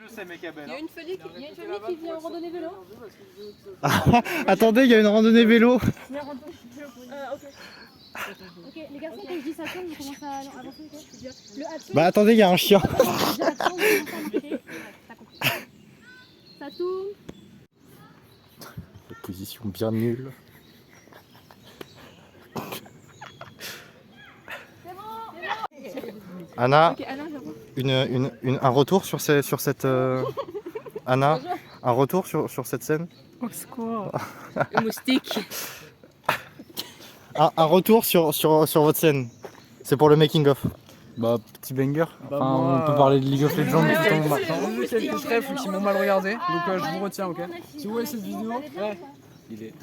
Je sais, mec, Il y a une famille qui vient en randonnée vélo. Attendez, il y a une randonnée vélo. Ok, les garçons, quand je dis ça tourne, vous commencez à avancer, ok? Le action. Bah attendez, il y a un chien. Je dis action, vous commencez à marcher. T'as compris. Ça tourne. Position bien nulle. Anna, Ok, Anna, un retour sur cette Anna, un retour sur cette scène. Au secours. Le moustique. Un retour sur votre scène. C'est pour le making of. Bah, petit banger. Bah, Enfin, moi, on peut parler de League of Legends ouais, tout en ouais, marchant. J'ai vu quelques refs qui m'ont mal regardé, donc je vous retiens, ok? Si vous voyez cette vidéo, ouais. Il est...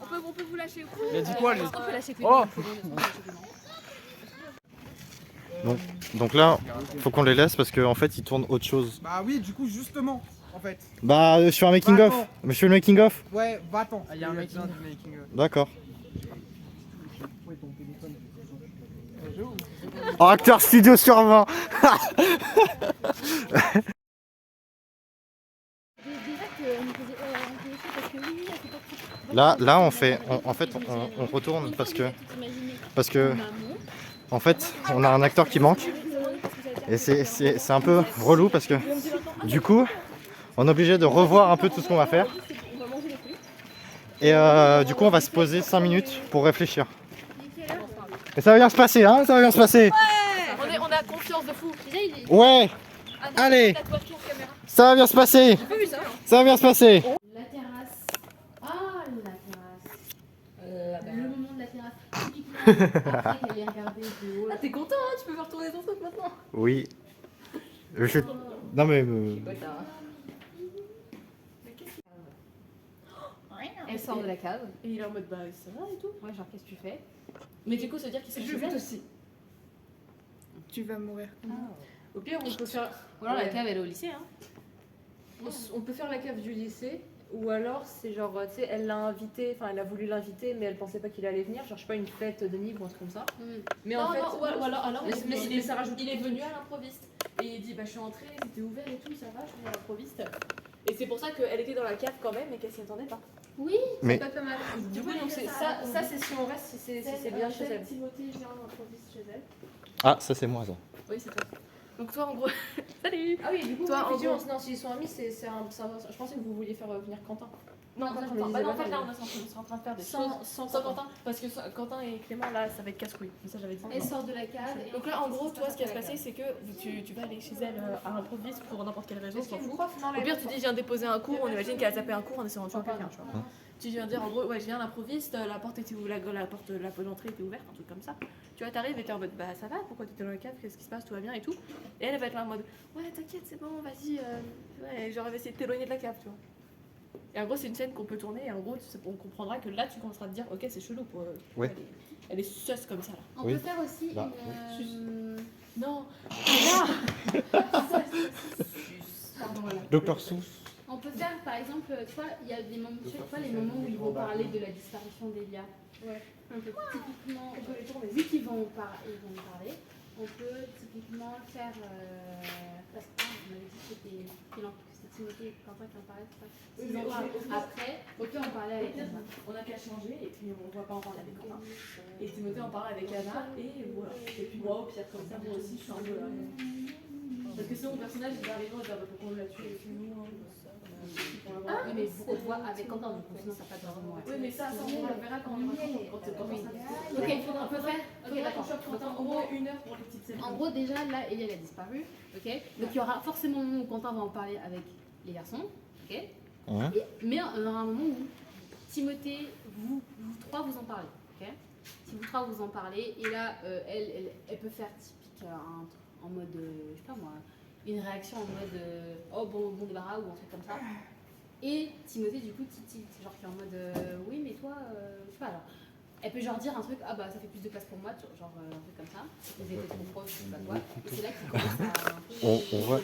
On peut vous lâcher. Il a dit quoi lui? On peut lâcher plus. Oh! Donc là, faut qu'on les laisse parce qu'en fait, ils tournent autre chose. Bah oui, du coup, justement, en fait. Bah, je fais un making of. Je fais le making of. Ouais, va-t'en. Il y a un making du making. D'accord. Oh, acteur studio sur 20. Là, on fait, en fait, on retourne parce que, en fait, on a un acteur qui manque et c'est un peu relou parce que, du coup, on est obligé de revoir un peu tout ce qu'on va faire et du coup, on va se poser 5 minutes pour réfléchir. Et ça va bien se passer, hein, ça va bien se passer. On a confiance de fou. Ouais, allez, ça va bien se passer. Ça va bien se passer. La terrasse. Ah, la terrasse. Le moment de la terrasse. Typiquement, après qu'elle ait regardé de haut. Ah, t'es content, hein? Tu peux faire retourner ton truc maintenant. Oui. Non mais... Elle sort de la cave. Et il est en mode bah ça va et tout. Ouais, genre, qu'est-ce que tu fais? Mais du coup, ça veut dire qu'il s'est chez elle aussi. Tu vas mourir. Au pire, on peut faire. Ou alors la Ouais. cave, elle est au lycée, hein. On peut faire la cave du lycée. Ou alors, c'est genre, tu sais, elle l'a invité, enfin, elle a voulu l'inviter, mais elle pensait pas qu'il allait venir. Genre, je sais pas, une fête de Nîmes ou un truc comme ça. Mais en fait. ou alors Mais ça rajoute. Il est venu à l'improviste. Et il dit, bah, je suis entrée, c'était ouvert et tout, ça va, je suis à l'improviste. Et c'est pour ça qu'elle était dans la cave quand même et qu'elle s'y attendait pas. Oui, Mais- c'est pas mal. Du coup, donc c'est ça, c'est si on reste, si c'est bien chez elle. Timothée vient à l'improviste chez elle. Ah, ça c'est moi ça. Oui, c'est toi. Donc toi, en gros, salut. Ah oui, du coup, Toi, en effectivement, gros, non, s'ils sont amis, je pensais que vous vouliez faire venir Quentin. Non, ça, je me disais, en fait, là, on est en train de faire des choses sans Quentin, parce que Quentin et Clément, là, ça va être casse-couille. Ça, j'avais dit. elle sort de la cave. Et Donc là, en gros, toi, ce qui va se passer, c'est que tu vas aller chez elle à l'improviste pour n'importe quelle raison, on s'en fout. Au pire, tu dis, je viens déposer un cours, on imagine qu'elle a tapé un cours en essayant de tuer quelqu'un, tu vois. Tu viens dire, en gros, ouais, je viens à l'improviste, la porte était ouverte, la porte d'entrée était ouverte, un truc comme ça. Tu vois, t'arrives et t'es en mode, bah ça va, pourquoi t'étais dans la cave, qu'est-ce qui se passe, tout va bien et tout. Et elle va être là en mode, ouais, t'inquiète, c'est bon, vas-y, ouais, genre, elle va essayer de t'éloigner de la cave, tu vois. Et en gros, c'est une scène qu'on peut tourner, et en gros, on comprendra que là, tu commenceras à te dire, ok, c'est chelou, pour, Ouais. elle est sus comme ça, là. On Oui. peut faire aussi Bah, une. Non, Pardon, voilà. Docteur Seuss. On peut faire, par exemple, tu vois, il y a des moments, tu vois, les moments où ils vont parler de la disparition d'Elia. Ouais. On peut typiquement, vu qu'ils vont en parler, on peut typiquement faire. Parce que on m'avait dit que c'était Timothée et Quentin qui en parlaient, c'est ça. Oui, Ils mais en parlent après, on peut en parler avec Anna. on a qu'à changer, et puis on va pas en parler avec Quentin. Et Timothée en parle avec Anna, et voilà. Et puis moi, au pire, comme ça, moi aussi, je suis un peu là. Parce que sinon, mon personnage, il va arriver, on va dire, bah, pourquoi on l'a tué, et puis nous, hein, Oui, mais beaucoup de voix avec Quentin, du coup, sinon ça passe vraiment. oui, mais ça, on le verra quand on Oui. ça. Ok, on peut faire. Ok, d'accord. Au moins 1 heure pour les petites scènes. En gros, déjà, là, Elia elle a disparu. Ok. Donc, il y aura forcément un moment où Quentin va en parler avec les garçons. Ok. Hein Mais il y aura un moment où Timothée, vous trois, vous en parlez. Ok. Si vous trois vous en parlez, et là, elle peut faire typique en mode, je sais pas moi, une réaction en mode oh bon débarras ou un truc comme ça. Et Timothée, du coup, Titi, c'est genre qui est en mode oui, mais toi, je sais pas alors. Elle peut genre dire un truc, ah bah ça fait plus de place pour moi, genre un truc comme ça. Vous étiez trop proche, je sais pas quoi. Et c'est là qu'il commence à un peu. On voit.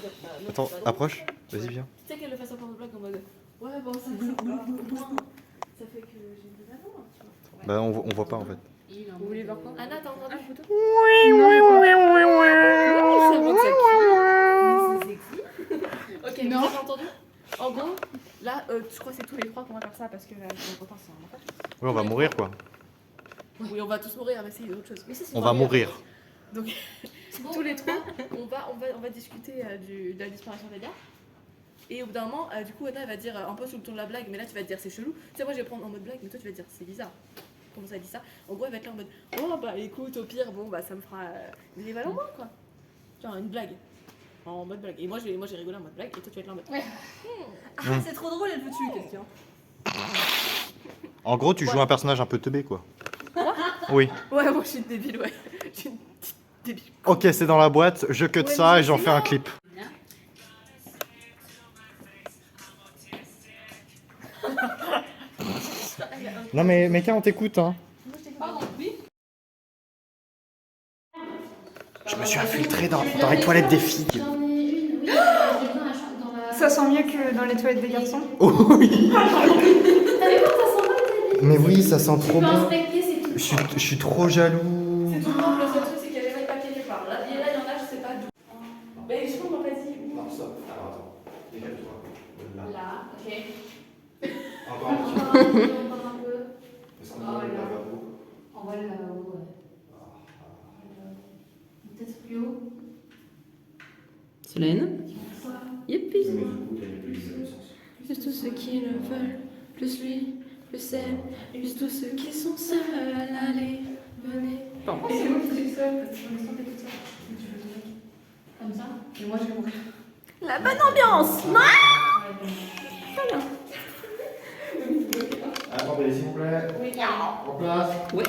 Attends, approche. Vas-y, viens. Tu sais qu'elle le fasse un peu en bloc en mode ouais, bon, ça fait que j'ai une vraie maman, tu vois. Bah on voit pas en fait. Et il est en Vous mode, voulez voir quoi Anna, t'as entendu la photo? Oui, oui, oui, oui, oui. C'est bon, ça crie. vous avez entendu? En gros, là, je crois que c'est tous les 3 qu'on va faire ça parce que là, je content, c'est un enfer. Oui, on va mourir quoi. Oui, on va tous mourir, mais c'est autre chose. Mais ça, c'est On pas va grave. mourir. Donc, tous les 3, on va discuter de la disparition d'Elia. Et au bout d'un moment, du coup, Anna elle va dire un peu sous le ton de la blague, mais là tu vas te dire c'est chelou. Tu sais, moi je vais prendre en mode blague, mais toi tu vas te dire c'est bizarre. Comment ça dit ça? En gros, elle va être là en mode oh bah écoute, au pire, bon bah ça me fera des évals en moins quoi. Genre une blague. En mode blague. Et moi j'ai rigolé en mode blague, et toi tu vas être là en mode. Ah, c'est trop drôle, elle veut tuer quelqu'un. En gros, tu joues un personnage un peu teubé quoi. Oui. Ouais, moi je suis une débile, ouais. Je suis une petite débile. Ok, c'est dans la boîte, je cut Ouais, ça mais et j'en c'est fais un non. clip. Non mais Meka, on t'écoute hein. Je me suis infiltré dans les toilettes des filles. J'en ai une, oui. J'ai besoin dans la... Ça sent mieux que dans les toilettes des garçons. Oh oui. T'as vu comment ça sent mal? Mais oui, ça sent Tu trop peux bon. inspecter, c'est tout. Je suis trop jaloux. C'est tout le monde, le seul truc c'est qu'il y avait même pas quelque part. Là, il y en a, je sais pas d'où. Mais je comprends, vas-y. Non, stop. Alors attends. Décale-toi. Là, ok. Encore un petit Encore un peu. Est-ce qu'on voit le lavabo? On voit le lavabo, ouais. Peut-être plus haut. Solène. Youpi. Mais du coup, t'as plus le sens. Plus tous ceux qui le veulent, plus lui, plus elle, plus tous ceux qui sont seuls. Allez, venez. Bon. Oh, c'est moi qui suis seule, parce que je me sentais toute seule. Comme ça. Et moi je vais mourir. La bonne ambiance. Attendez, s'il vous plaît. Oui. En place. Oui.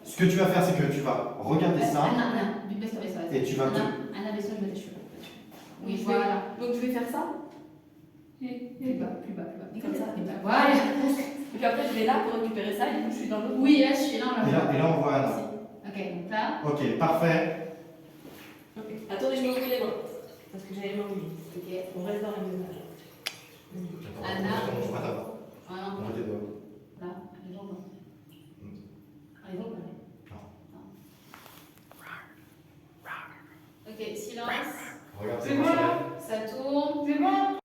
Ce que tu vas faire, c'est que tu vas regarder ça. Anna, baisse-toi. Et tu vas te- Anna, baisse-toi, je mets tes cheveux. Oui, Donc, voilà. Donc je vais faire ça. Plus bas. Comme ça. Et bah, voilà. Et puis après je vais là pour récupérer ça et du coup je suis dans l'autre. Oui, là, je suis là. Et là, on voit Anna. Ok, donc là. Ok, parfait. Ok. Attendez, je me mouille les mains. Parce que j'avais les mains mouillées. Ok. On reste dans la même image. Anna. On voit ta voix. Ah non. On voit tes doigts. Là, les jambes. Ah, les jambes, ouais. Ok, silence. Regarde C'est tes bon doigts. là? Ça tourne. C'est bon?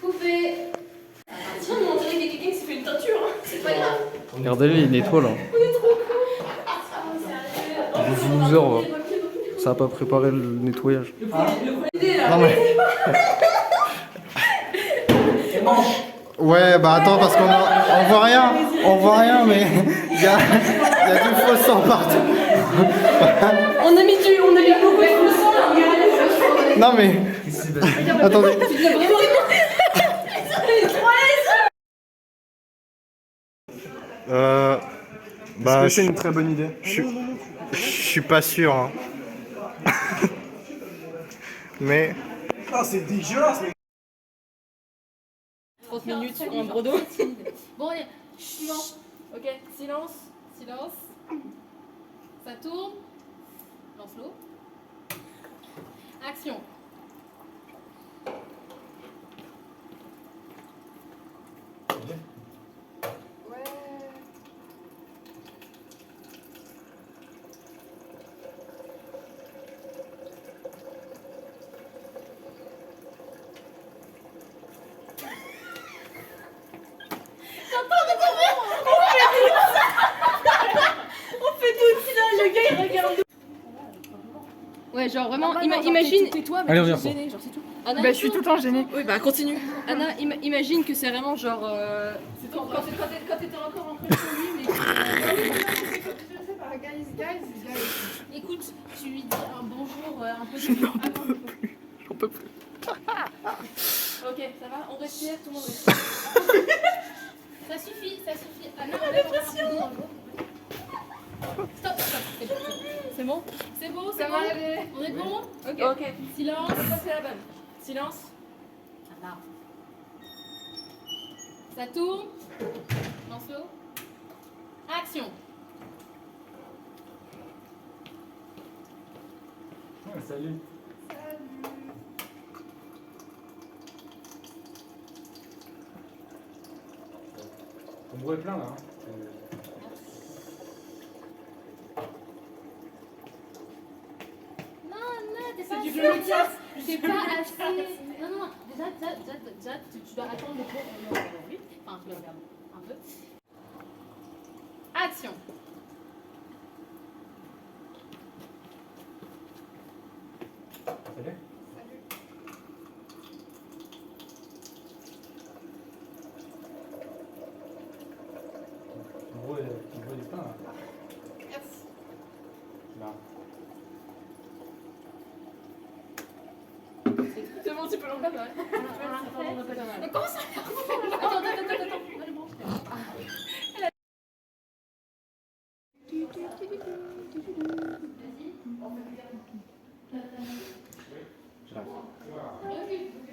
Coupé. Tiens, mais on dirait qu'il y a quelqu'un qui s'est fait une teinture. Hein. C'est pas grave. Regardez-les, il nettoie là. Vous loser, va. Ça a pas préparé le nettoyage. Le premier idée là. Non mais. Ouais, bah attends, parce qu'on voit rien. On voit rien, mais il y a du faux sang partout. On a mis beaucoup de sang là. Regardez. Non mais. Attendez. Bah, C'est une très bonne idée. je suis pas sûr. Hein. Mais. Ah, c'est dégueulasse, mais 30 minutes sur un brodo. Bon, allez, suivant. Ok, silence. Silence. Ça tourne. Lance l'eau. Action. On fait tout ça, le gars il regarde. Ouais, genre vraiment, Imagine. Tais-toi, mais Allez, je reviens, suis gênée, genre c'est tout. Anna, Bah, je suis tout le temps gênée. Oui, bah continue. Anna, imagine que c'est vraiment genre. C'est quand t'étais encore en train de lui, mais. Écoute, tu lui dis un bonjour, un peu de. J'en peux plus. Ok, ça va, on respire, tout le monde respire. Ça suffit. Anna, on lève encore un peu dans l'eau. Stop. C'est bon? C'est bon, Ça c'est va bon. aller. On est bon? Ok. Silence. Ça c'est la bonne. Silence. Anna. Ça tourne. Lance l'eau. Action. Salut. Ton bourreau est plein là. Hein. Non, t'es pas assez. T'es pas assez. Non, déjà, tu dois attendre le cours. Enfin, tu le regardes un peu. Action. Salut. Ton bourreau est plein là. Merci. Là. C'est bon, tu peux l'enlever. Mais comment ça? Attends. Allez, bon.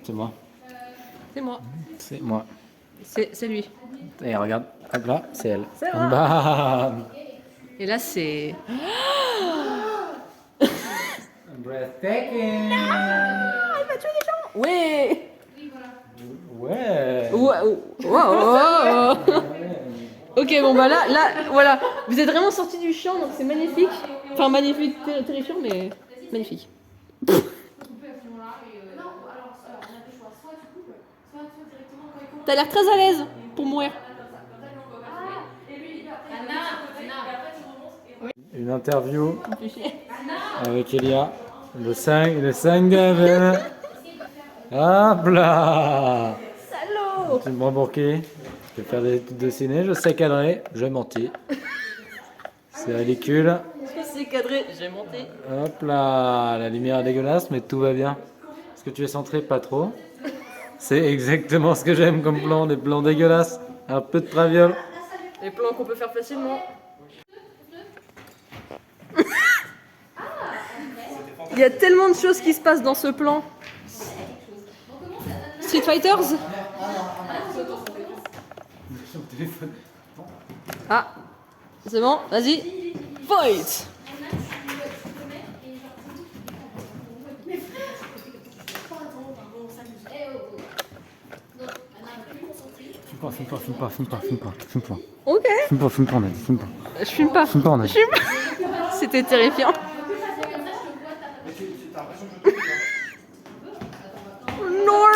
C'est moi. C'est moi. C'est moi. C'est lui. Et regarde, hop là, c'est elle. C'est moi. Bam. Et là, c'est. Breathtaking. Ouais. Ouais. Wow. Ok, bon bah là, voilà. Vous êtes vraiment sortis du champ, donc c'est magnifique. Enfin, magnifique, terrifiant, mais magnifique. T'as l'air très à l'aise pour mourir. Une interview avec Elia. Le 5 d'avril. Hop là. Salaud. Tu me prends pour qui? Je vais faire des études de ciné, je sais cadrer, je mentis. C'est ridicule. Je sais cadrer, j'ai monté. Hop là, la lumière est dégueulasse, mais tout va bien. Est-ce que tu es centré? Pas trop. C'est exactement ce que j'aime comme plan, des plans dégueulasses. Un peu de traviole. Les plans qu'on peut faire facilement. Il y a tellement de choses qui se passent dans ce plan. Street Fighters? Ah, c'est bon, vas-y. Fight! Filme pas. Ok. Filme pas, on a dit, filme pas. Je filme pas. Filme pas, on a dit. C'était terrifiant. Non.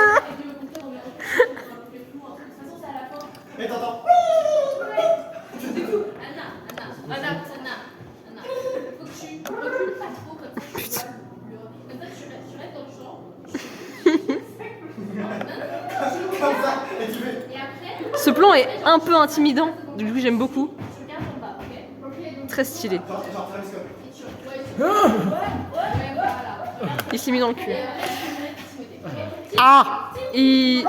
Anna, faut que tu recules pas trop comme ça. Putain. Comme ça, tu restes dans le champ. Et après, Ce plan est un peu intimidant, du coup j'aime beaucoup. tu regardes en bas, ok? Très stylé. Il s'est mis dans le cul. Ah! Il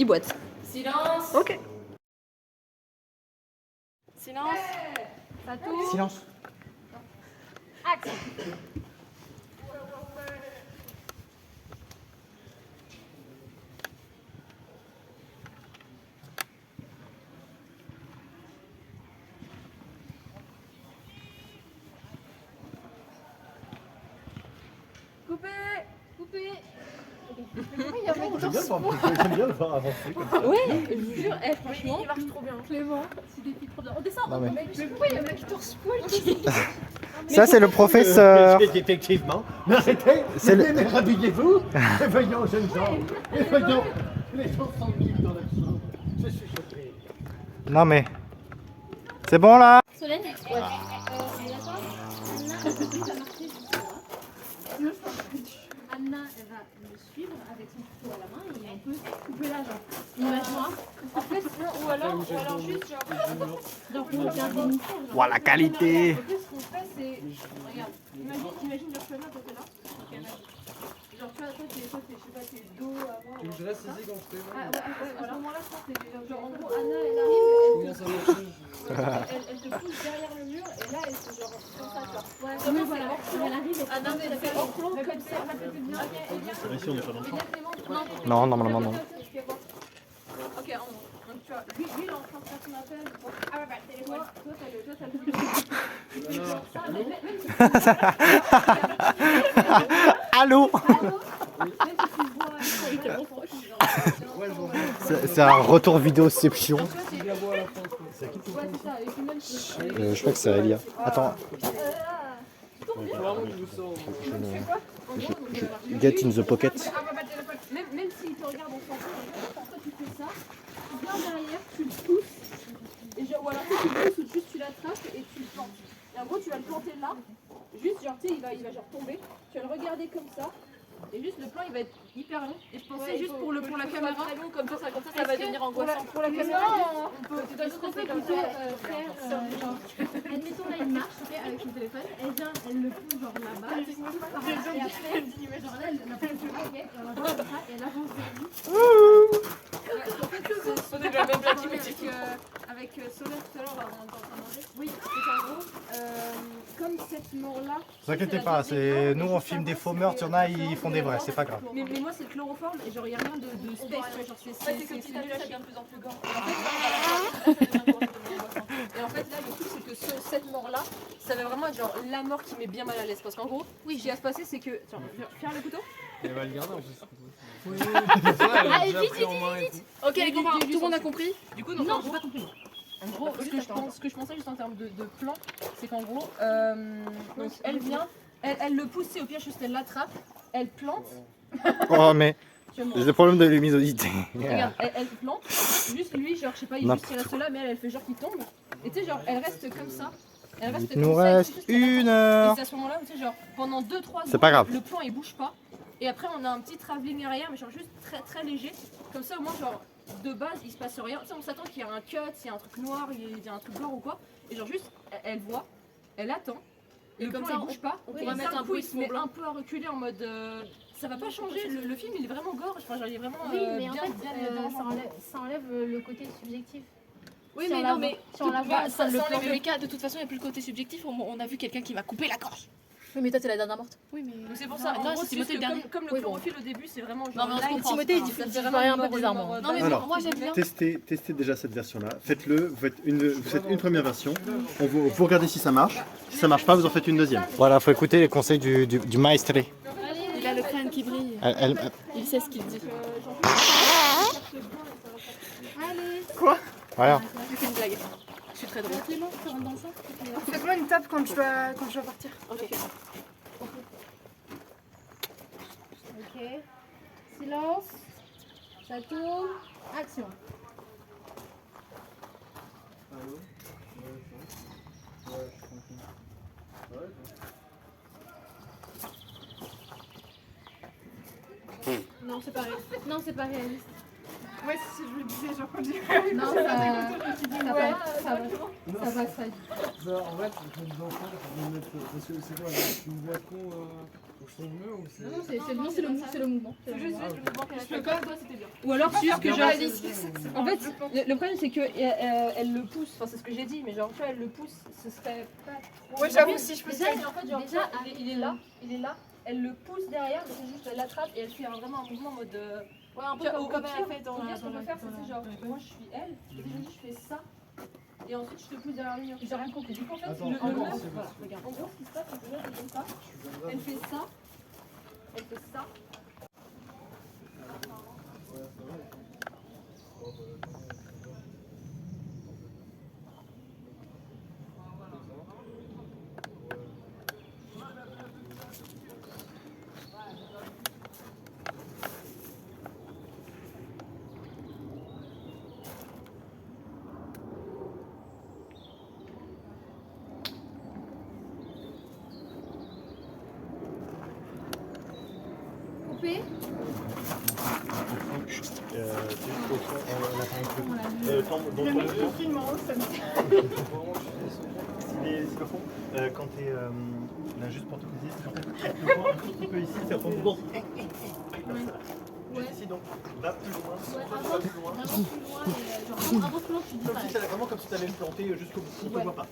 boite. Silence. Ok. Silence. Fatou. Silence. Action. Coupé. J'aime bien le voir avancer comme ça. Ouais, je vous jure, franchement. Il marche trop bien. Clément, c'est des filles trop bien. On descend. Non, mais- Mais pourquoi il y en a qui torsent poil? Ça, c'est le professeur. Effectivement. Mais arrêtez. C'est le- Mais rhabillez-vous. Et voyons, jeunes gens. Et voyons. Les gens tranquilles dans leur chambre. Je suis choqué. Non, mais. C'est bon là? Solène? Ouais. C'est d'accord? Anna, elle va me suivre avec son couteau à la main et on peut couper la jambe. Imagine-moi. En fait, ou alors juste genre pour regarder nickel. Ouah, la qualité. En fait, ce qu'on fait, c'est. Regarde, imagine le chemin quand t'es là. Ok, imagine. Genre, toi, je sais pas, t'es dos avant. Tu veux que je reste ici quand je fais? Ah, ouais, à ce moment-là, je pense que c'est genre, en gros, Anna, elle arrive, Comment ça marche? elle te pousse derrière le mur et là, elle se genre comme ça, tu vois. Ouais, comme voilà, elle arrive, Anna, elle fait enclos comme ça. Ici, on n'est pas dans le champ. Non, normalement, non. Ok, donc tu vois, lui il est en train de faire son appel. Ah ouais, bah, téléphone. Toi, t'as le Allô. C'est un retour vidéoception. Je crois que c'est Elia. Attends. Get in the pocket. Même s'il te regarde en s'en fout, toi tu fais ça, tu viens derrière, tu le pousses, et genre, ou alors tu le pousses ou juste tu l'attrapes et tu le plantes. Et en gros tu vas le planter là, juste genre tu sais il va genre tomber, tu vas le regarder comme ça, et juste le plan il va être hyper long. Et je pensais juste pour la caméra, très long, comme ça va devenir angoissant. Pour la caméra, on peut Est-ce qu'on peut plutôt faire genre, admettons là il marche avec son téléphone, elle vient, elle le pousse genre là-bas, elle pousse par là, et après genre là elle la pousse là, ok, et on va voir ça, et elle avance vers lui. En fait, on est la même blague avec Solène tout à l'heure, on est en train de manger. Oui, c'est qu'en gros, comme cette mort-là. Ne vous inquiétez pas, c'est nous on filme des faux meurtres, il y en a ils font des vrais, c'est pas grave. Mais moi c'est le chloroforme et genre il n'y a rien de space, tu vois, genre c'est que petit à petit ça devient de plus en plus gore. Et en fait là le truc c'est que cette mort-là, ça va vraiment être genre la mort qui met bien mal à l'aise parce qu'en gros, ce qui va se passer c'est que. Tiens, viens le couteau. Elle va le garder en plus. Allez, vite. Ok les copains, tout le monde a compris. Du coup, Non, j'ai pas compris. En gros, ce que je pensais juste en termes de plan, c'est qu'en gros, donc elle vient, elle le pousse, et au pire, juste elle l'attrape, elle plante. Oh mais Tu vois, j'ai des problèmes de luminosité. regarde, elle plante, juste lui, genre, je sais pas, il reste là, mais elle fait genre qu'il tombe. Et tu sais, genre, elle reste comme ça. Elle reste Il nous comme ça, reste et c'est 1 heure. c'est à ce moment-là où, tu sais, genre, pendant 2-3 secondes, C'est pas grave. le plan il bouge pas. Et après, on a un petit travelling arrière, mais genre juste très léger. Comme ça, au moins, genre, de base, il se passe rien. Tu sais, on s'attend qu'il y a un cut, s'il y a un truc noir, il y a un truc blanc ou quoi. Et genre, juste, elle voit, elle attend. Et comme ça, il bouge pas. On va mettre un peu, il se met un peu à reculer en mode. Ça va pas changer. Le film, il est vraiment gore. Enfin, genre, il est vraiment. Oui, mais en bien, fait, bien, ça enlève le côté subjectif. Oui, si mais on non, la mais si on la voit, ça le enlève plan- les cas. De toute façon, il n'y a plus le côté subjectif. On a vu quelqu'un qui va couper la gorge. Oui, mais toi, t'es la dernière morte. Oui, mais. Donc c'est pour ça. Non, En gros, c'est c'est juste Timothée le que dernier. comme le Oui, bon. chlorophylle au début, c'est vraiment. Non, genre mais on se light, comprend. ça Timothée, il fait disparaît vraiment un peu gore, bizarrement. genre, Non, mais Alors, moi, j'aime bien. Testez déjà cette version-là. Faites-le, vous faites une première version. Vous regardez si ça marche. Si ça marche pas, vous en faites une deuxième. Voilà, faut écouter les conseils du maestre. Il a le crâne qui brille. Il sait ce qu'il dit. Voilà. J'ai fait une blague. Je suis très drôle. Fais-moi une tape quand je dois partir. Ok. Ok. Silence. Ça tourne. Action. Non, c'est pareil. Non, c'est pas réaliste. Ouais, si je le disais, j'en continue. Non, ça passe pas du tout. En fait, je me dis enfant, je vais me mettre. Parce que c'est quoi une voix con au cheveux ou c'est. Non, c'est le mouvement. C'est juste le mouvement qu'elle a fait. pas. Toi, c'était bien. Ou alors, c'est juste que genre. En fait, le problème, c'est qu'elle le pousse. Enfin, c'est ce que j'ai dit, mais genre, tu vois, elle le pousse, ce serait pas trop. Ouais, j'avoue, si je peux Déjà, faire. En fait, genre, déjà, il est là, elle le pousse derrière, mais c'est juste, elle l'attrape et elle fait vraiment un mouvement en mode. Ouais, un peu comme elle a fait dans la. Ce qu'on peut faire, c'est genre, moi je suis elle, et je fais ça, et ensuite je te pousse derrière le mur. J'ai rien compris. Du coup, en fait, Attends, le attends, mur, c'est voilà, bon. regarde. En gros, ce qui se passe, c'est que là, elle fait ça, elle fait ça, elle fait ça. Coupé. Quand t'es là juste pour te préciser, c'est en fait le point un tout petit peu ici, c'est ton bon. Juste ici donc, va plus loin, va plus loin. Comme si t'allais vraiment comme si t'allais le planter jusqu'au bout, on te voit pas.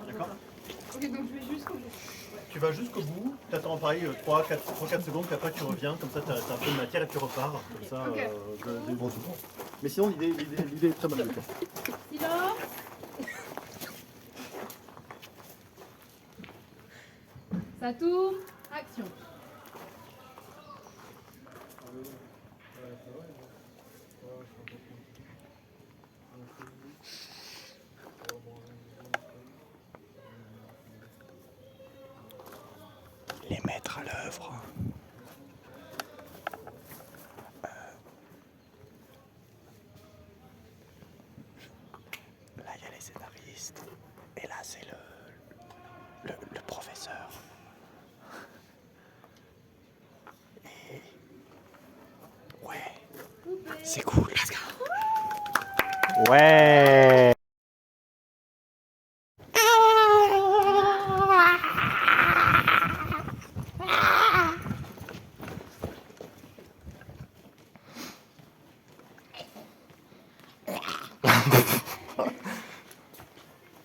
D'accord. Ok, donc je vais jusqu'au bout. Tu vas jusqu'au bout, t'attends pareil 3-4 secondes, puis après tu reviens, comme ça t'as un peu de matière et tu repars. Comme ça, Ok. bon, c'est bon. Mais sinon, l'idée est très bonne. Silence. Ça tourne. Action. Les mettre à l'œuvre. Là, il y a les scénaristes. Et là, c'est le professeur. Et... Ouais. C'est cool. Let's go. Ouais.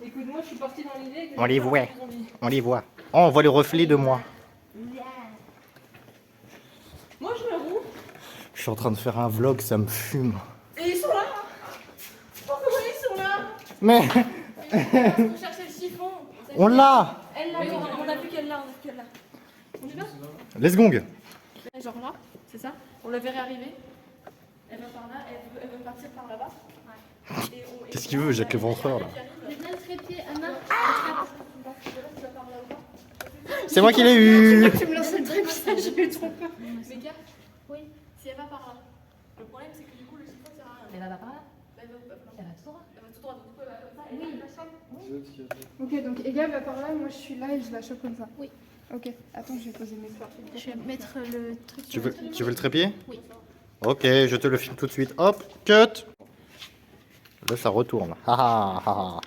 Écoute, moi je suis partie dans l'idée que On les voit. On les voit. Oh, on voit le reflet de moi. Moi je me roule. Je suis en train de faire un vlog, ça me fume. Et ils sont là. Pourquoi ils sont là? Mais On cherchait le chiffon. on l'a. Elle l'a, on a vu qu'elle l'a, On est bien? Let's gong. Genre là, c'est ça? On la verrait arriver. Elle va par là, elle veut partir par là-bas. Qu'est-ce qu'il veut, Jacques le Ventreur, là? Viens le trépied, Anna. C'est moi qui l'ai eu. Tu me lances le trépied, j'ai eu trop peur. Mais gars, Oui. si elle va par là, le problème c'est que du coup le chiffon sert à rien. Elle va par là. Elle va Elle va tout droit. tout droit, donc du coup elle va comme ça, et elle va passer. Ok, donc Elia va par là, moi je suis là et je la chope comme ça. Oui. Ok, attends, je vais poser mes cartes. Je vais mettre le truc. Tu veux le trépied? Oui. Ok, je te le filme tout de suite. Hop, cut. Là, ça retourne. Ha ha ha.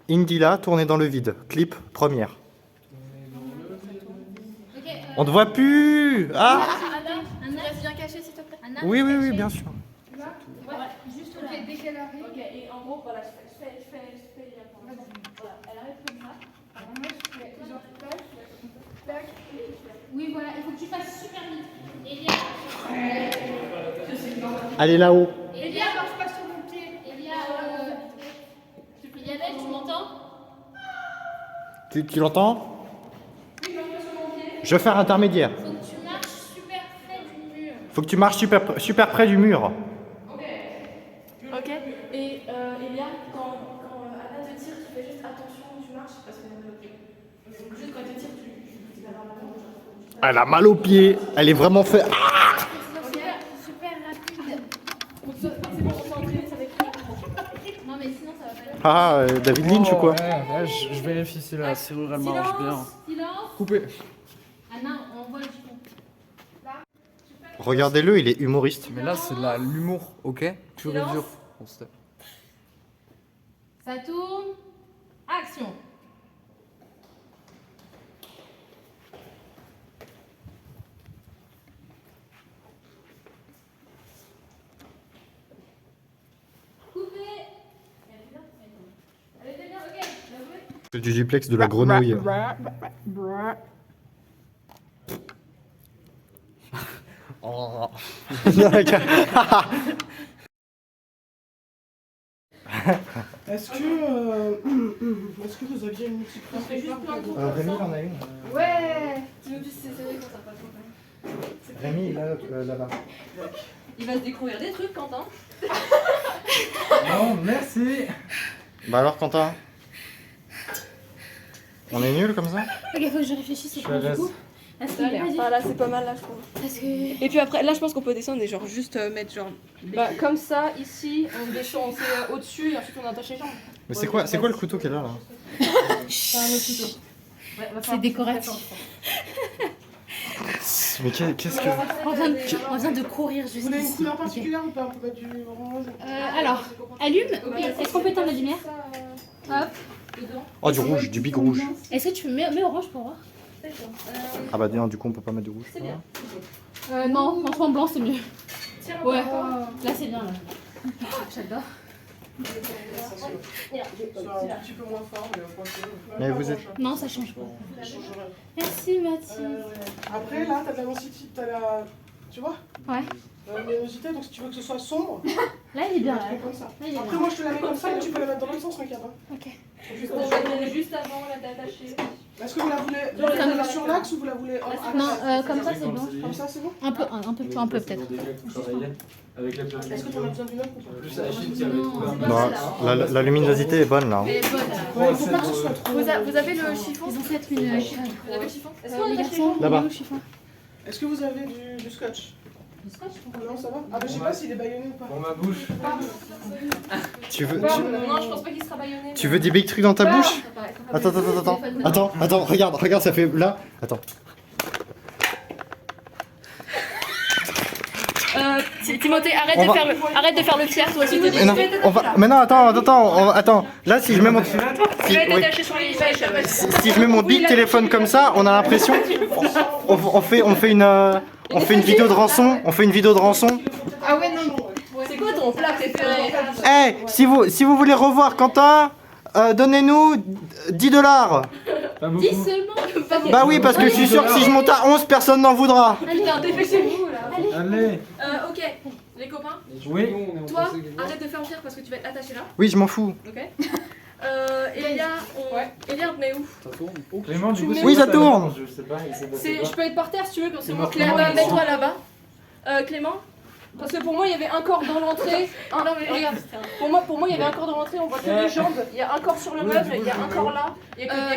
Indila, tournée dans le vide. Clip, première. Ok. On ne voit plus. Ah. Anna. Tu restes bien caché s'il te plaît. Anna. Oui, oui, oui, bien sûr. Là, Ouais. Juste là. ok, dès qu'elle arrive. Ok, et en gros, voilà, je fais Vas-y. voilà, elle arrive comme ça. Alors moi je fais genre tac, tac. Oui, voilà. Il faut que tu fasses super vite. Elia. Allez là-haut. Elia, marche pas sur mon pied. Elia. Yannick, tu m'entends? Tu l'entends? Je vais faire intermédiaire. Faut que tu marches super près du mur. Faut que tu marches super près du mur. Ok, et Elia, quand Anna te tire, tu fais juste attention où tu marches parce que juste quand elle te tire, tu vas vers la main. Elle a mal aux pieds. Elle est vraiment fait. Ah. Super rapide. C'est bon, on s'est entraîné, ça va être Non, mais sinon, ça va pas être. Ah, David Lynch ou quoi? Ouais, je vérifie si la serrure elle marche bien. Silence. Coupé. Anna, on voit le chiffon. Regardez-le, il est humoriste. Mais là, c'est de l'humour, ok? Pur et dur. On se tape. Ça tourne. Action. Coupé. Elle était bien, ok. Bien joué. C'est du duplex de la grenouille. Oh. Est-ce que vous aviez une petite Rémi, il en a une. Ouais. Tu nous dis si c'est vrai quand ça passe. Rémi, là-bas. Il va se découvrir des trucs, Quentin. Non, merci. Bah alors, Quentin? On est nul comme ça? Ok, faut que je réfléchisse au point du coup. Parce que Ah là, c'est pas mal là, je trouve. Parce que. Et puis après, là, je pense qu'on peut descendre et genre juste mettre genre. Bah, comme ça, ici, on descend, on fait au-dessus et ensuite on attache les jambes. Mais c'est quoi le couteau qu'elle a là? C'est un autre couteau. C'est décoratif. Mais qu'est-ce que... On vient de courir Vous voulez une jusqu'ici. couleur particulière ou pas? On peut mettre du orange. Alors, allume. Est-ce qu'on peut éteindre la lumière? Hop. Oh, du rouge, du big rouge. Est-ce que tu mets orange pour voir? Ah bah non, du coup on peut pas mettre de rouge. C'est bien. Non, franchement blanc c'est mieux. Ouais. Là c'est bien là. J'adore. C'est un petit peu moins fort, mais franchement. Mais vous êtes... Non, ça change pas. Ça change rien. Merci Mathilde. Après, là, t'as de la densité, t'as Tu vois? Ouais. Luminosité, donc si tu veux que ce soit sombre, Là, il est bien. tu Là. mets comme ça. Là, il est Après, bien. moi je te la mets comme ça et tu peux la mettre dans l'autre sens, regarde. Ok. Juste avant la d'attacher. Est-ce que vous la voulez sur l'axe ou vous la voulez en axe? Non, comme ça, c'est bon. Comme ça, c'est bon? Un peu peut-être. Avec la Est-ce que tu en as besoin d'une autre ou pas? plus Achille qui avait trouvé un Non, la luminosité est bonne là. hein. Elle est bonne. Ouais, il faut pas que ce soit trop. Vous avez le chiffon? Ils ont fait une. Vous avez le chiffon? Est-ce qu'on Les a garçons, Là-bas. il est où le chiffon? Est-ce que vous avez du scotch? Non, ça va? Ah bah je sais pas s'il est baïonné ou pas. Pour ma bouche. Tu veux, Non, je pense pas qu'il sera baïonné. tu veux des big trucs dans ta bouche? Attends, regarde, ça fait là. Attends. Timothée, arrête de faire le fier, toi aussi. Mais non, mais non, attends. Là, si je mets mon, si je mets mon big téléphone comme ça, on a l'impression, on fait une vidéo de rançon, Ah ouais, non. C'est quoi ton plat préféré? Eh, si vous voulez revoir Quentin, donnez-nous $10. Pas beaucoup. 10 seulement. Bah oui, parce que je suis sûr que si je monte à 11, personne n'en voudra. Putain, dépêchez-vous là. Allez. Ok, les copains, Oui. toi, arrête de faire fier parce que tu vas être attaché là. Oui, je m'en fous. Ok. Elia, on te met où? Clément, du coup, Oui, ça tourne. Je sais pas, il s'est passé Je peux être par terre si tu veux, comme c'est moi. Clément, Clément, mets-toi là-bas. Clément, parce que pour moi il y avait un corps dans l'entrée. Non mais regarde, pour moi il y avait un corps dans l'entrée, on voit que les jambes, il y a un corps sur le meuble, il y a un corps là.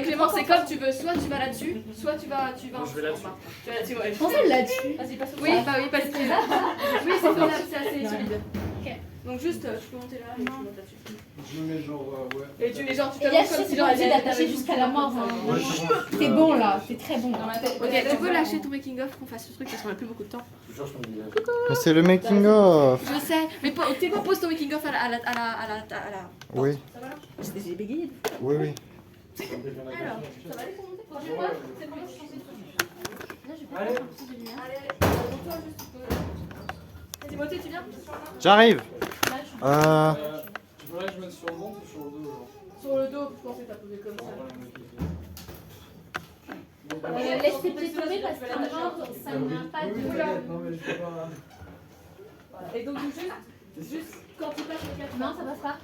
Clément, c'est comme tu veux, soit tu vas là-dessus, soit tu vas je vais là-dessus. Tu vas là-dessus, ouais. Prends celle là-dessus. Vas-y, passe au Oui, bah oui, parce que oui, c'est faisable, c'est assez solide. Ok. Donc juste, tu peux monter là et tu montes là-dessus. Je me mets genre, ouais. Et tu genre tu Et là, t'avances comme c'est si pas genre obligé d'attacher jusqu'à la mort. T'es bon là, t'es très bon. Ok, tu peux lâcher ton making of qu'on fasse ce truc parce qu'on a plus beaucoup de temps. Mais c'est le making of. Je sais, mais t'es pas pose ton making of à la Oui, Ça va là J'ai bégayé. oui. Alors, ça va aller pour monter? Je sais pas, c'est bon, je suis censée le Là, je vais pas faire un petit de lumière. Allez, monte-toi juste, tu peux. Timothée, tu viens? J'arrive. Tu voudrais que je mette sur le ventre ou sur le dos genre? Sur le dos, je pensais que t'as posé comme ça. Laisse tes pieds tomber parce que genre, ça n'a pas de. Non mais je peux pas. Voilà. Et donc juste quand tu passes le cap. Non, ça passe pas.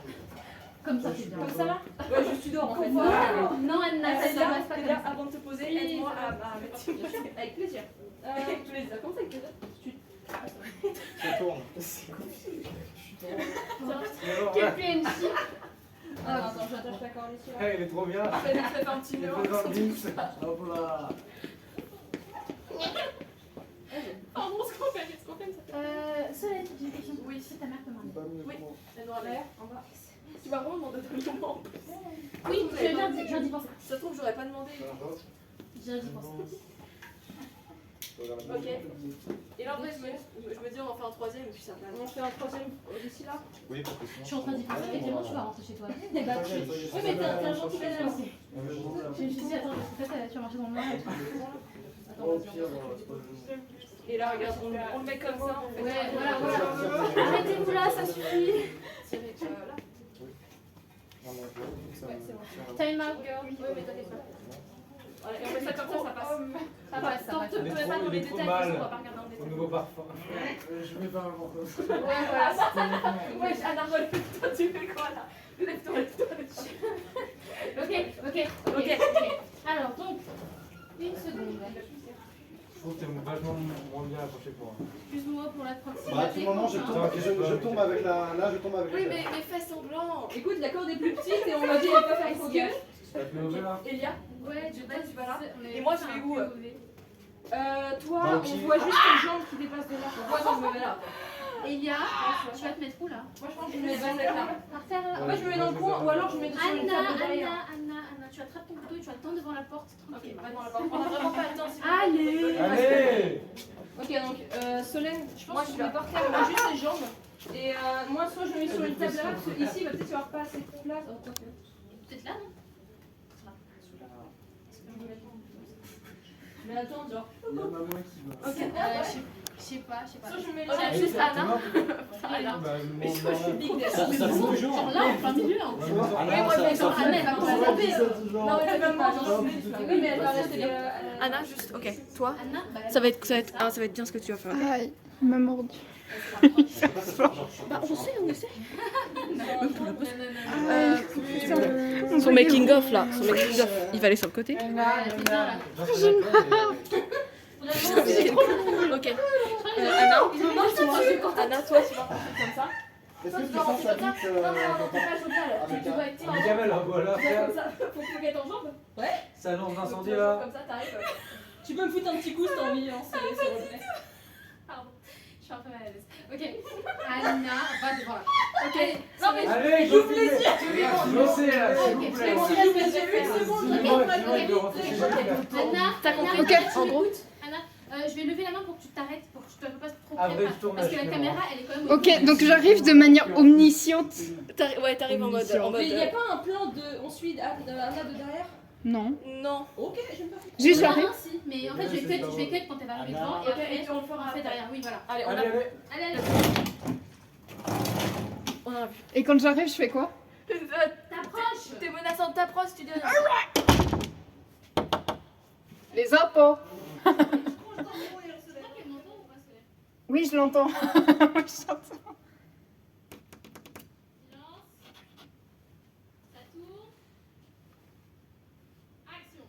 Comme ça, c'est bien. Comme ça là? Ouais, juste tu dors en fait. Non, Anna, ça T'es ne là, passe pas t'es comme là ça. avant de te poser, aide-moi à mettre Timothée. Avec plaisir. Avec plaisir. Comment ça avec plaisir? Ça tourne. Quel PNJ. Attends, j'attache la corde ici là. Eh, il est trop bien. Fais un petit Il nœud. est dans le mix. Hop là. Pardon, ce qu'on fait ça. Solène, j'ai une question. Oui. C'est ta mère commande. Oui, elle doit aller en bas. Tu m'as vraiment demandé de le moment. Oui, je viens d'y penser. Si ça se trouve, j'aurais pas demandé. Je viens d'y penser. Ok. Et là, en vrai, je me dis, on en fait un troisième et puis ça va. On en fait un troisième d'ici là. Oui, parce que Je suis en train d'y penser. Et Clément, tu vas rentrer chez toi. Oui, mais t'es un gentil canal aussi. Je me suis dit, attends, parce que tu vas marcher dans le noir et tout. Attends, Et là, regarde, on le met comme ça. On fait ouais, voilà. Arrêtez-vous là, ça suffit. Tirer là. Time out, girl. Oui, mais t'inquiète pas. Voilà, et on met ça comme ça passe. Ça passe. Ça Tant passe. que tu ne mets pas dans les détails, parce qu'on va pas regarder en Au détail. nouveau parfum. Je mets pas un ventre. Ouais, voilà. Ouais, Anna, toi, tu fais quoi là? Lève-toi. Ok. Alors, donc, une seconde. Je trouve que t'es vachement moins bien accroché pour moi. Excuse-moi pour la proximité. Bah, à tout moment, je tombe avec la. Là, je tombe avec Oui, la. mais fais semblant. Écoute, la corde est plus petite et on m'a dit de pas faire fatiguer. Ça te met au jeu là? Elia, Ouais, tu vas là. Mais Et moi, je vais où? Toi, Dans le on pied. voit juste tes jambes qui dépassent de là. Moi, je me mets là. Elia, tu vas te mettre où là? Moi, je pense que je me mets dans le là. Par terre là. Moi, je me mets dans le coin ou alors je me mets sur une table derrière. Anna, tu attrapes ton couteau et tu attends devant la porte. Ok, va dans la porte. On a vraiment pas le temps. si vous Allez. voulez. Allez! Ok, donc Solène, je pense que je mets par terre, on a juste les jambes. Et moi, soit je me mets sur une table là, parce que ici, il va peut-être y avoir pas assez de place. Oh, quoi que. Peut-être là, non? Mais attends, genre. Il y a maman qui va. Ok, Je sais pas. On a juste Anna. Anna. Ça bouge toujours. Genre là, en plein milieu. Hein. Genre Anna, elle va pas ça tomber. toujours. Non, mais c'est même pas. Oui, mais elle va rester. Anna, juste, ok. Toi, Anna, bah, ça va être bien ce que tu vas faire. Aïe, il m'a mordu. Bah, on sait. Son making of là, il va aller sur le côté. Ok. Anna, toi tu vas comme ça. Est-ce que tu sens sa bite Tu dois être Mais Kamel, voilà, comme ça. Faut que tu mettes en jambe. Ouais. ça lance d'incendie là. Comme ça, t'arrives. Tu peux me foutre un petit coup si t'as envie. pardon. Je suis un peu mal à l'aise. Ok. Anna va devant là. Ok. Non mais Allez, je vous plaisir. Je sais là, s'il vous plaît. Anna, t'as compris. Ok. En gros. Anna, je vais lever la main pour que tu t'arrêtes, pour que tu te fasses trop Ah, près. vrai, je tourne Parce que la là, caméra, elle est quand même. Ok, donc j'arrive de manière omnisciente. Ouais, t'arrives en mode. Mais il n'y a pas un plan de. On suit Anna de derrière? Non. Non. Ok, j'aime pas. Juste Non, j'arrive. non, si, mais en fait, je vais cut quand elle va arriver devant et après, on le fera on fait derrière. Oui, voilà. Allez, Allez. on a vu. Et quand j'arrive, je fais quoi? T'approches. T'es menaçante, t'approches, tu dis. Les impôts. Oui, je l'entends. Oui, je l'entends. Ça tourne. Action.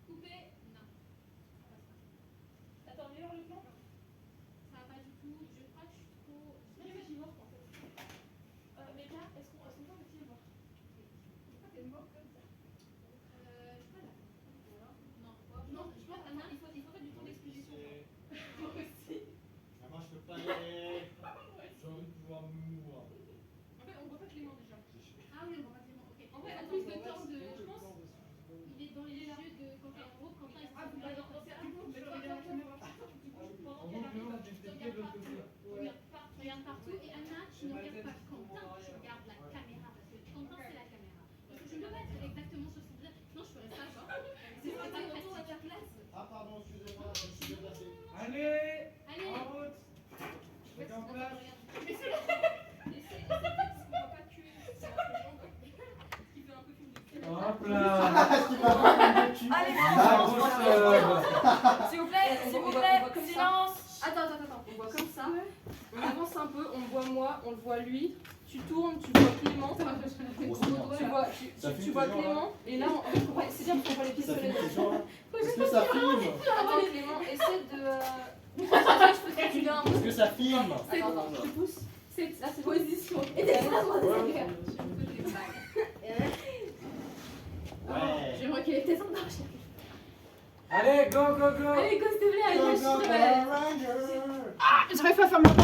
Coupé. Non. Ça t'en meilleur le plan? Ça va pas du tout. Je crois que je suis trop. Mais là, est-ce qu'on peut essayer de voir? Je sais pas là. Non, je pense Anna, il faut faire du temps d'exposition. Moi aussi. Moi je peux pas aller. J'ai envie de pouvoir me mouvoir. En fait, on voit pas Clément déjà. Ah oui, on voit pas Clément. Ok. En fait, en plus de temps de. Je pense. Il est dans les yeux de Quentin. En gros, Quentin il se trouve là dans un cercle. Tu regardes partout. Et Anna, tu ne regardes pas Quentin, tu regardes la caméra. Parce que Quentin, c'est la caméra. Parce que je ne peux pas être exactement sur son visage. Sinon, je ferais ça, genre. C'est pas très pratique. À ta place. Ah pardon, excusez-moi, je suis déplacé. Allez, Allez. en route. Chacun en place. Hop là. Allez, s'il vous plaît, silence. Attends. On voit comme ça. On avance un peu, on voit moi, on le voit lui. Tu tournes, tu vois Clément. Tu vois Clément. Et là, c'est bien parce qu'on voit les Ça pistolets. filme toujours là? Est-ce que ça filme? Attends Clément, essaie de. Tu viens un peu. Est-ce que ça filme? Attends, je te pousse. Là, c'est position. Ouais. Je vais reculer tes ondes. Allez, go. Allez, go, s'il te plaît, allez, moi, je suis très mal à l'aise. Ah, j'arrive pas à faire ma main.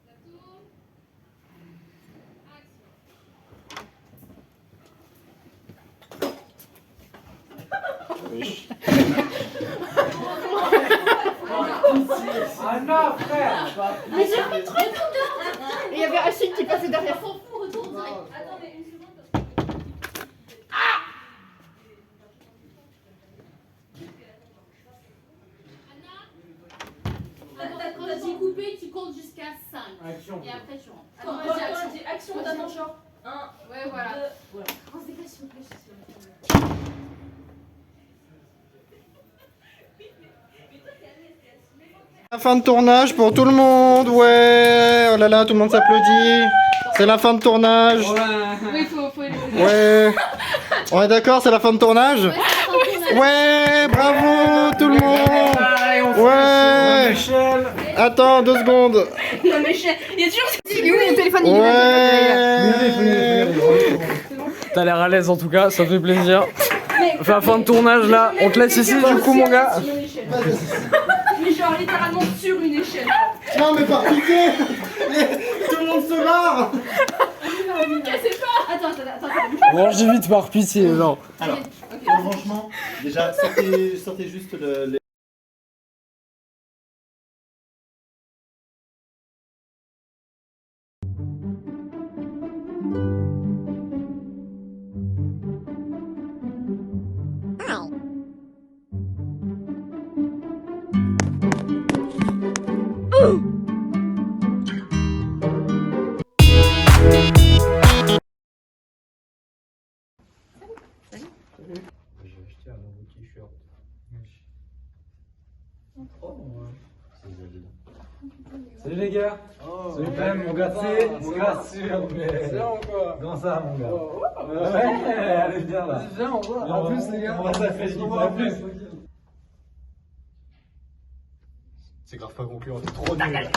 Ça tourne. Anna, frère. Mais j'ai pris trop de temps. Et il y avait Achille qui passait derrière. On s'en fout, retourne direct. Attendez une seconde parce que. Anna, quand t'as dit couper, tu comptes jusqu'à 5. Action. Et après, tu rentres. Quand Attends, vas-y, on action. dit action, t'attends genre 1, Ouais, voilà. 2. On se dégage, s'il vous plaît, je suis sur le La fin de tournage pour tout le monde, ouais, oh là là, tout le monde s'applaudit. C'est la fin de tournage. Oui, faut élever. Ouais. On est d'accord, c'est la fin de tournage? Ouais, bravo tout le monde. Ouais. Attends 2 secondes. Il y a toujours. Il est où mon téléphone? Il est là. Ouais. T'as l'air à l'aise en tout cas, ça fait plaisir. Enfin, fin de tournage là, on te laisse ici du coup mon gars. Mais genre littéralement sur une échelle. Non mais par pitié. Tout le monde se marre. Cassez Rangez vite par pitié, non. Alors, pour le rangement, déjà, sortez juste les... J'ai acheté un nouveau t-shirt. Salut les gars. Salut Clem, mon gars, mon gars sûr, mais... C'est là encore. Comment ça, mon gars? Ouais, allez, viens là. Viens, on va. En plus, les gars. On va s'affaire, on va en plus. C'est grave pas concluant, t'es trop nul.